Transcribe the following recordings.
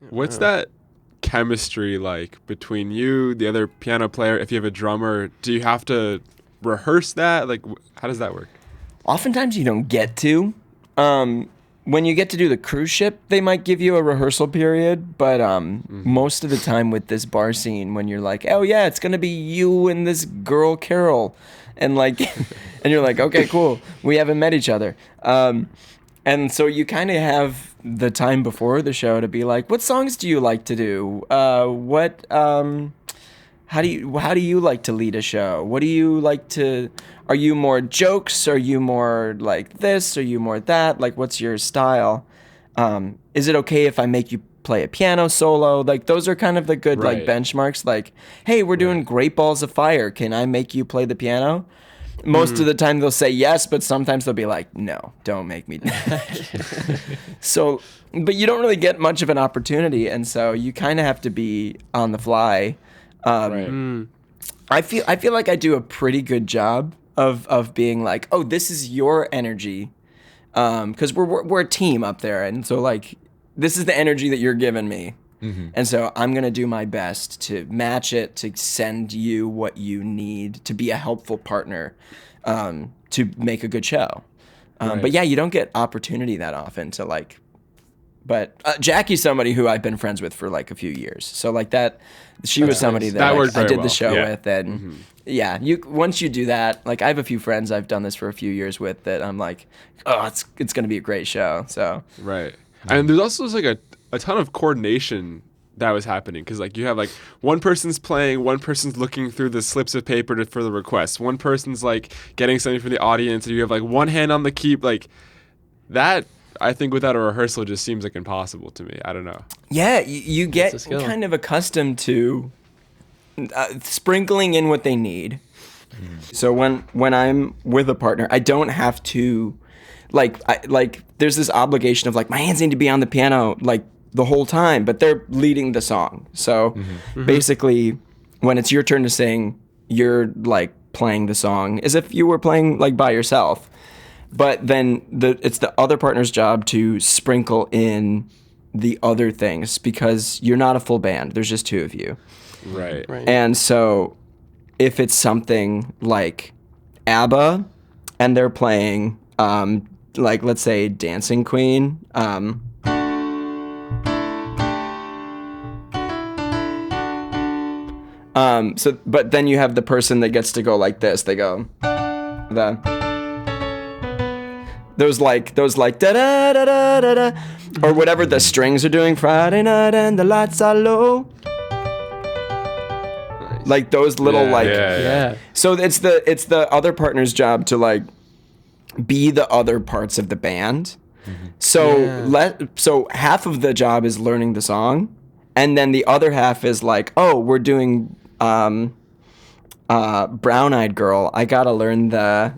What's that chemistry like between you, the other piano player? If you have a drummer, do you have to rehearse that? Like, how does that work? Oftentimes you don't get to. When you get to do the cruise ship, they might give you a rehearsal period, but most of the time with this bar scene, when you're like, oh yeah, it's gonna be you and this girl Carol, and like, and you're like, okay, cool, we haven't met each other, and so you kind of have the time before the show to be like, what songs do you like to do? How do you like to lead a show? What do you like to? Are you more jokes? Are you more like this? Are you more that? Like, what's your style? Is it okay if I make you play a piano solo? Like, those are kind of the good like Right. benchmarks. Like, hey, we're doing Great Balls of Fire. Can I make you play the piano? Most of the time they'll say yes, but sometimes they'll be like, no, don't make me do that. So, but you don't really get much of an opportunity, and so you kind of have to be on the fly. Right. I feel like I do a pretty good job of being like, oh, this is your energy, because we're a team up there, and so like this is the energy that you're giving me, and so I'm gonna do my best to match it, to send you what you need, to be a helpful partner, to make a good show. But yeah, you don't get opportunity that often to like. But Jackie's somebody who I've been friends with for like a few years. So like that, she was somebody that, That like, worked I very did well. the show Yeah. with, and yeah, once you do that, like I have a few friends I've done this for a few years with that I'm like, oh, it's gonna be a great show. So Right. And there's also like a ton of coordination that was happening because like you have like one person's playing, one person's looking through the slips of paper for the requests, one person's like getting something from the audience, and you have like one hand on the key, like that. I think without a rehearsal, just seems like impossible to me. I don't know. yeah, you a get skill. kind of accustomed to sprinkling in what they need. So when I'm with a partner, I don't have to like there's this obligation of like my hands need to be on the piano like the whole time, but they're leading the song. So basically when it's your turn to sing, you're like playing the song as if you were playing like by yourself. But then it's the other partner's job to sprinkle in the other things because you're not a full band. There's just two of you. Right. Right. And so if it's something like ABBA and they're playing, like, let's say Dancing Queen, but then you have the person that gets to go like this. They go, those like da da da da da da, or whatever the strings are doing. Friday night and the lights are low. Like those little Yeah. So it's the other partner's job to like be the other parts of the band. So so half of the job is learning the song, and then the other half is like, oh, we're doing Brown Eyed Girl. I gotta learn the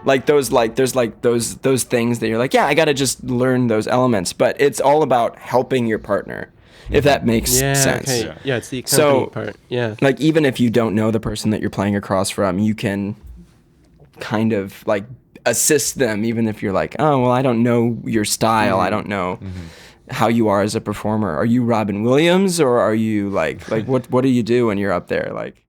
like those there's like those things that you're like, yeah, I gotta just learn those elements. But it's all about helping your partner, if that makes sense. Okay. Yeah, it's the accompanying So, part. Yeah. like even if you don't know the person that you're playing across from, you can kind of like assist them, even if you're like, oh well, I don't know your style, I don't know how you are as a performer. Are you Robin Williams or are you like what do you do when you're up there like?